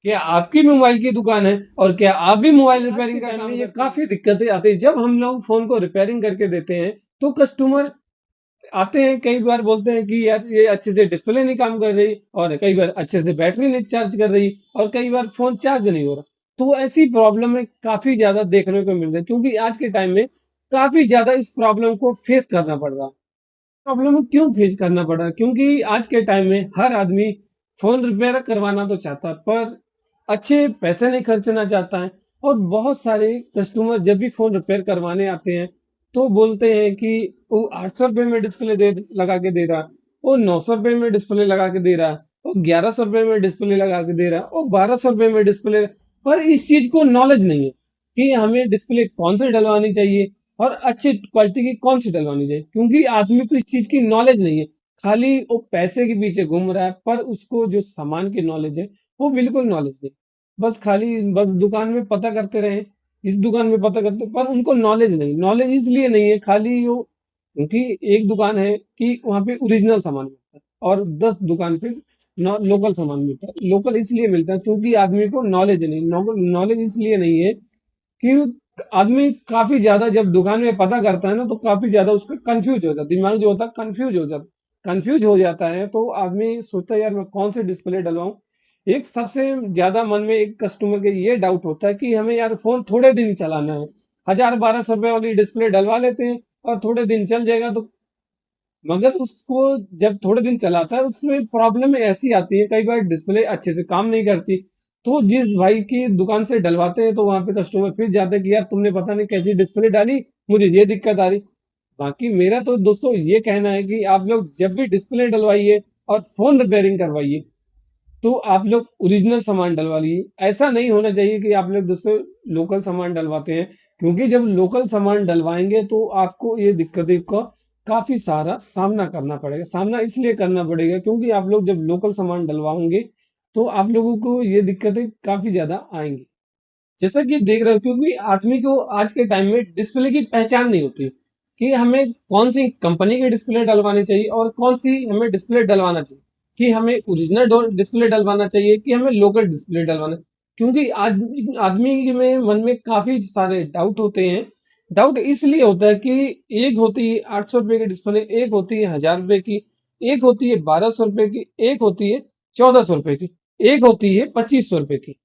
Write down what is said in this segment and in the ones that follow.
क्या आपकी भी मोबाइल की दुकान है और क्या आप भी मोबाइल रिपेयरिंग का काम? ये काफी दिक्कतें आती है जब हम लोग फोन को रिपेयरिंग करके देते हैं तो कस्टमर आते हैं, कई बार बोलते हैं कि यार ये अच्छे से डिस्प्ले नहीं काम कर रही, और कई बार अच्छे से बैटरी नहीं चार्ज कर रही, और कई बार फोन चार्ज नहीं हो रहा। तो ऐसी प्रॉब्लम है काफी ज्यादा देखने को मिल रही है, क्योंकि आज के टाइम में काफी ज्यादा इस प्रॉब्लम को फेस करना पड़ रहा है। प्रॉब्लम क्यों फेस करना पड़ रहा है? क्योंकि आज के टाइम में हर आदमी फोन रिपेयर करवाना तो चाहता है, पर अच्छे पैसे नहीं खर्चना चाहता है। और बहुत सारे कस्टमर जब भी फोन रिपेयर करवाने आते हैं तो बोलते हैं कि वो 800 रुपये में डिस्प्ले दे लगा के दे रहा, वो 900 रुपये में डिस्प्ले लगा के दे रहा, वो 1100 रुपये में डिस्प्ले लगा के दे रहा, वो 1200 रुपये में डिस्प्ले। पर इस चीज को नॉलेज नहीं है कि हमें डिस्प्ले कौन सी डलवानी चाहिए और अच्छी क्वालिटी की कौन सी डलवानी चाहिए, क्योंकि आदमी को इस चीज की नॉलेज नहीं है। खाली वो पैसे के पीछे घूम रहा है, पर उसको जो सामान की नॉलेज है वो बिल्कुल नॉलेज नहीं। बस दुकान में पता करते रहे, इस दुकान में पता करते, पर उनको नॉलेज नहीं। नॉलेज इसलिए नहीं है खाली वो, क्योंकि एक दुकान है कि वहाँ पे ओरिजिनल सामान मिलता है और 10 दुकान पे लोकल सामान मिलता है। लोकल इसलिए मिलता है क्योंकि आदमी को नॉलेज नहीं। नॉलेज इसलिए नहीं है कि आदमी काफी ज्यादा जब दुकान में पता करता है ना तो काफी ज्यादा उसका कंफ्यूज हो जाता है, दिमाग जो होता है कंफ्यूज हो जाता है। तो आदमी सोचता है यार मैं कौन से डिस्प्ले डलवाऊं। एक सबसे ज्यादा मन में एक कस्टमर के ये डाउट होता है कि हमें यार फोन थोड़े दिन चलाना है, 1000 1200 रुपए वाली डिस्प्ले डलवा लेते हैं और थोड़े दिन चल जाएगा। तो मगर उसको जब थोड़े दिन चलाता है उसमें प्रॉब्लम ऐसी आती है, कई बार डिस्प्ले अच्छे से काम नहीं करती। तो जिस भाई की दुकान से डलवाते हैं तो वहां पे कस्टमर फिर जाते हैं कि यार तुमने पता नहीं कैसी डिस्प्ले डाली, मुझे ये दिक्कत आ रही। बाकी मेरा तो दोस्तों ये कहना है कि आप लोग जब भी डिस्प्ले डलवाइए और फोन रिपेयरिंग करवाइए तो आप लोग ओरिजिनल सामान डलवा लीजिए। ऐसा नहीं होना चाहिए कि आप लोग दोस्तों लोकल सामान डलवाते हैं, क्योंकि जब लोकल सामान डलवाएंगे तो आपको ये दिक्कतें का काफी सारा सामना करना पड़ेगा। सामना इसलिए करना पड़ेगा क्योंकि आप लोग जब लोकल सामान डलवाओगे तो आप लोगों को ये दिक्कतें काफी ज्यादा आएंगी। जैसा कि देख रहे हो, क्योंकि आदमी को आज के टाइम में डिस्प्ले की पहचान नहीं होती कि हमें कौन सी कंपनी की डिस्प्ले डलवानी चाहिए और कौन सी हमें डिस्प्ले डलवाना चाहिए, कि हमें ओरिजिनल डिस्प्ले डलवाना चाहिए कि हमें लोकल डिस्प्ले डलवाना। क्योंकि आज आदमी के में मन में काफी सारे डाउट होते हैं। डाउट इसलिए होता है कि एक होती है 800 रुपये की डिस्प्ले, एक होती है 1000 रुपये की, एक होती है 1200 रुपये की, एक होती है 1400 रुपये की, एक होती है 2500 रुपये की।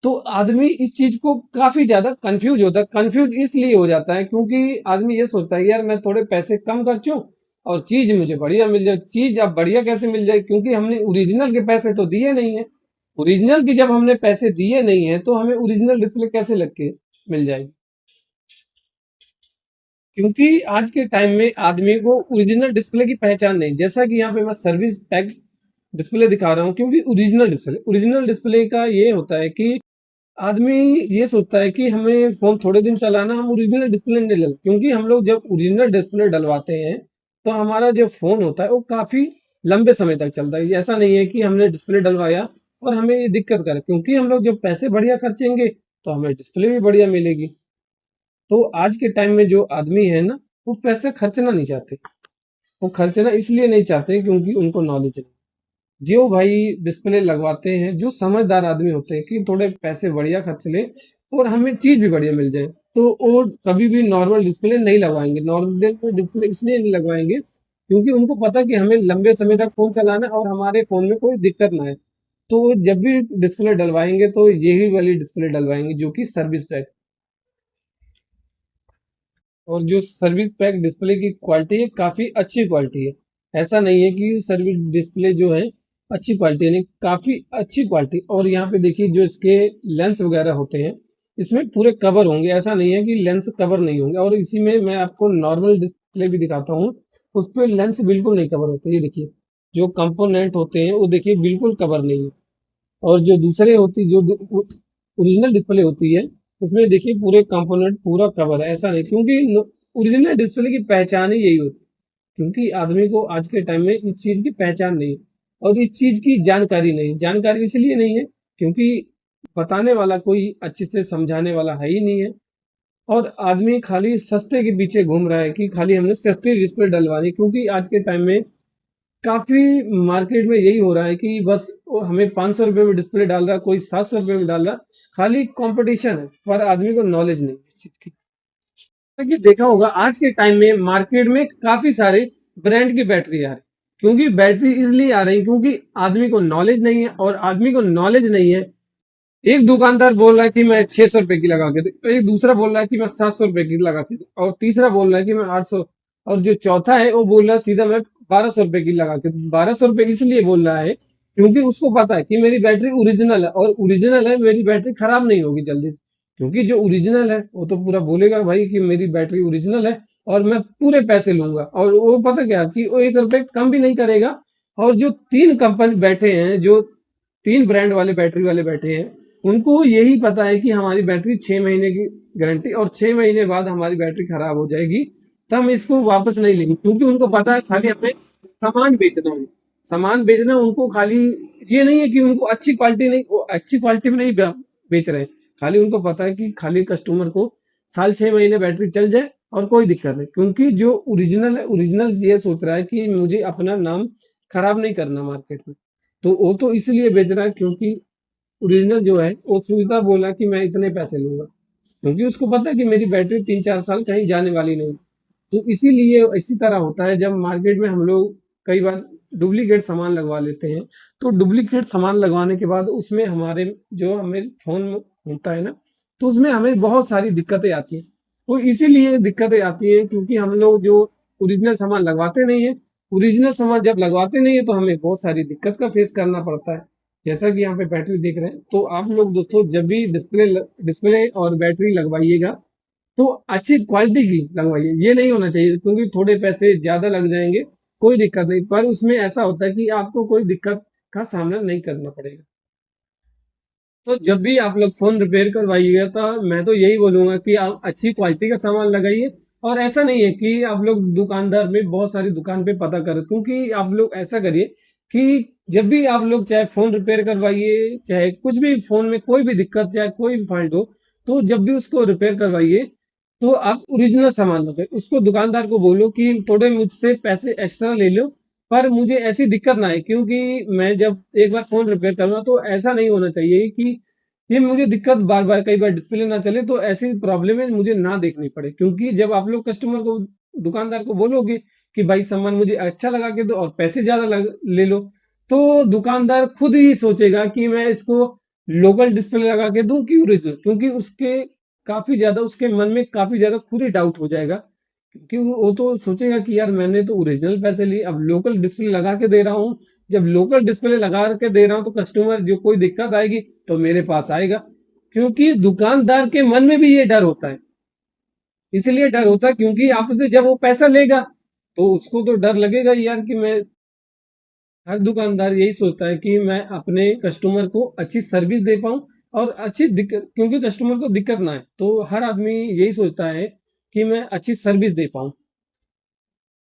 तो आदमी इस चीज को काफी ज्यादा कंफ्यूज होता है। कंफ्यूज इसलिए हो जाता है क्योंकि आदमी ये सोचता है यार मैं थोड़े पैसे कम खर्चूं और चीज मुझे बढ़िया मिल जाए। चीज अब बढ़िया कैसे मिल जाए, क्योंकि हमने ओरिजिनल के पैसे तो दिए नहीं है। ओरिजिनल की जब हमने पैसे दिए नहीं है तो हमें ओरिजिनल डिस्प्ले कैसे लग के मिल जाएगी? क्योंकि आज के टाइम में आदमी को ओरिजिनल डिस्प्ले की पहचान नहीं। जैसा कि यहाँ पे मैं सर्विस टैग डिस्प्ले दिखा रहा हूँ, क्योंकि ओरिजिनल डिस्प्ले का ये होता है कि आदमी ये सोचता है कि हमें फोन थोड़े दिन चलाना, हम ओरिजिनल डिस्प्ले नहीं डल, क्योंकि हम लोग जब ओरिजिनल डिस्प्ले डलवाते हैं तो हमारा जो फोन होता है वो काफी लंबे समय तक चलता है। ऐसा नहीं है कि हमने डिस्प्ले डलवाया और हमें ये दिक्कत करे, क्योंकि हम लोग जब पैसे बढ़िया खर्चेंगे तो हमें डिस्प्ले भी बढ़िया मिलेगी। तो आज के टाइम में जो आदमी है ना वो पैसे खर्चना नहीं चाहते। वो खर्चना इसलिए नहीं चाहते क्योंकि उनको नॉलेज है। जो भाई डिस्प्ले लगवाते हैं, जो समझदार आदमी होते हैं कि थोड़े पैसे बढ़िया खर्च लें और हमें चीज भी बढ़िया मिल जाए, तो वो कभी भी नॉर्मल डिस्प्ले नहीं लगवाएंगे। नॉर्मल डिस्प्ले इसलिए नहीं लगवाएंगे क्योंकि उनको पता कि हमें लंबे समय तक फोन चलाना है और हमारे फोन में कोई दिक्कत ना है। तो वो जब भी डिस्प्ले डलवाएंगे तो यही वाली डिस्प्ले डलवाएंगे जो कि सर्विस पैक। और जो सर्विस पैक डिस्प्ले की क्वालिटी है काफी अच्छी क्वालिटी है। ऐसा नहीं है कि सर्विस डिस्प्ले जो है अच्छी क्वालिटी नहीं, काफी अच्छी क्वालिटी। और यहाँ पे देखिए जो इसके लेंस वगैरह होते हैं इसमें पूरे कवर होंगे, ऐसा नहीं है कि लेंस कवर नहीं होंगे। और इसी में मैं आपको नॉर्मल डिस्प्ले भी दिखाता हूँ, उस पर लेंस बिल्कुल नहीं कवर होते। ये देखिए जो कंपोनेंट होते हैं वो देखिए बिल्कुल कवर नहीं है। और जो दूसरे होती जो ओरिजिनल डिस्प्ले होती है उसमें देखिए पूरे कंपोनेंट पूरा कवर है। ऐसा नहीं, क्योंकि ओरिजिनल डिस्प्ले की पहचान ही यही होती है। क्योंकि आदमी को आज के टाइम में इस चीज की पहचान नहीं है और इस चीज की जानकारी नहीं। जानकारी इसलिए नहीं है क्योंकि बताने वाला कोई अच्छे से समझाने वाला है ही नहीं है। और आदमी खाली सस्ते के पीछे घूम रहा है कि खाली हमने सस्ती डिस्प्ले डलवानी, क्योंकि आज के टाइम में काफ़ी मार्केट में यही हो रहा है कि बस वो हमें ₹500 में डिस्प्ले डाल रहा है, कोई ₹700 में डाल रहा है, खाली कॉम्पिटिशन है, पर आदमी को नॉलेज नहीं है इस चीज़ की। कि देखा होगा आज के टाइम में मार्केट में काफ़ी सारे ब्रांड की बैटरी आ रही, क्योंकि बैटरी इसलिए आ रही क्योंकि आदमी को नॉलेज नहीं है, और आदमी को नॉलेज नहीं है, एक दुकानदार बोल रहा है कि मैं 600 रुपए की लगा के दूं, एक दूसरा बोल रहा है कि मैं 700 रुपए की लगा के दूं, और तीसरा बोल रहा है कि मैं 800, और जो चौथा है वो बोल रहा है सीधा मैं 1200 रुपए की लगा के दूं। 1200 रुपए इसलिए बोल रहा है क्योंकि उसको पता है कि मेरी बैटरी ओरिजिनल है, और ओरिजिनल है मेरी बैटरी खराब नहीं होगी जल्दी से। क्योंकि जो ओरिजिनल है वो तो पूरा बोलेगा भाई कि मेरी बैटरी ओरिजिनल है और मैं पूरे पैसे लूंगा, और वो पता क्या कि वो 1 रुपए कम भी नहीं करेगा। और जो 3 कंपनी बैठे हैं, जो 3 ब्रांड वाले बैटरी वाले बैठे हैं, उनको यही पता है कि हमारी बैटरी 6 महीने की गारंटी, और 6 महीने बाद हमारी बैटरी खराब हो जाएगी, तो हम इसको वापस नहीं लेंगे, क्योंकि उनको पता है खाली हमें सामान बेचना है। सामान बेचना उनको खाली, ये नहीं है कि उनको अच्छी क्वालिटी नहीं, वो अच्छी क्वालिटी में नहीं बेच रहे हैं, खाली उनको पता है कि खाली कस्टमर को साल 6 महीने बैटरी चल जाए और कोई दिक्कत नहीं। क्योंकि जो ओरिजिनल है, ओरिजिनल ये सोच रहा है कि मुझे अपना नाम खराब नहीं करना मार्केट में, तो वो तो इसलिए बेच रहा है क्योंकि ओरिजिनल जो है वो सुविधा बोला कि मैं इतने पैसे लूंगा, क्योंकि उसको पता है कि मेरी बैटरी 3-4 साल कहीं जाने वाली नहीं। तो इसीलिए इसी तरह होता है जब मार्केट में हम लोग कई बार डुप्लीकेट सामान लगवा लेते हैं, तो डुप्लीकेट सामान लगवाने के बाद उसमें हमारे जो हमें फ़ोन होता है ना, तो उसमें हमें बहुत सारी दिक्कतें आती हैं। तो इसीलिए दिक्कतें आती हैं क्योंकि हम लोग जो ओरिजिनल सामान लगवाते नहीं हैं, ओरिजिनल सामान जब लगवाते नहीं हैं तो हमें बहुत सारी दिक्कत का फेस करना पड़ता है। जैसा कि यहाँ पे बैटरी देख रहे हैं, तो आप लोग दोस्तों जब भी डिस्प्ले और बैटरी लगवाइएगा तो अच्छी क्वालिटी की लगवाइए। ये नहीं होना चाहिए क्योंकि थोड़े पैसे ज़्यादा लग जाएँगे, कोई दिक्कत नहीं, पर उसमें ऐसा होता है कि आपको कोई दिक्कत का सामना नहीं करना पड़ेगा। तो जब भी आप लोग फ़ोन रिपेयर करवाइएगा तो मैं तो यही बोलूँगा कि आप अच्छी क्वालिटी का सामान लगाइए, और ऐसा नहीं है कि आप लोग दुकानदार में बहुत सारी दुकान पे पता करें, क्योंकि आप लोग ऐसा करिए कि जब भी आप लोग चाहे फ़ोन रिपेयर करवाइए, चाहे कुछ भी फ़ोन में कोई भी दिक्कत, चाहे कोई भी फ़ॉल्ट हो, तो जब भी उसको रिपेयर करवाइए तो आप ओरिजिनल सामान लगाइए। उसको दुकानदार को बोलो कि थोड़े मुझसे पैसे एक्स्ट्रा ले लो, पर मुझे ऐसी दिक्कत ना आए, क्योंकि मैं जब एक बार फ़ोन रिपेयर करूँगा तो ऐसा नहीं होना चाहिए कि ये मुझे दिक्कत बार-बार, कई बार डिस्प्ले ना चले तो ऐसी प्रॉब्लमें मुझे ना देखनी पड़े। क्योंकि जब आप लोग कस्टमर को, दुकानदार को बोलोगे कि भाई सामान मुझे अच्छा लगा के दो और पैसे ज़्यादा लग ले लो, तो दुकानदार खुद ही सोचेगा कि मैं इसको लोकल डिस्प्ले लगा के दूँ कि ओरिजिनल, क्योंकि उसके काफ़ी ज़्यादा, उसके मन में काफ़ी ज़्यादा खुद ही डाउट हो जाएगा। क्योंकि वो तो सोचेगा कि यार मैंने तो ओरिजिनल पैसे लिए, अब लोकल डिस्प्ले लगा के दे रहा हूँ। जब लोकल डिस्प्ले लगा के दे रहा हूँ तो कस्टमर जो कोई दिक्कत आएगी तो मेरे पास आएगा, क्योंकि दुकानदार के मन में भी ये डर होता है। इसलिए डर होता है क्योंकि आपसे जब वो पैसा लेगा तो उसको तो डर लगेगा ही यार कि मैं, हर दुकानदार यही सोचता है कि मैं अपने कस्टमर को अच्छी सर्विस दे पाऊँ और अच्छी दिक्कत, क्योंकि कस्टमर को दिक्कत ना आए, तो हर आदमी यही सोचता है कि मैं अच्छी सर्विस दे पाऊँ।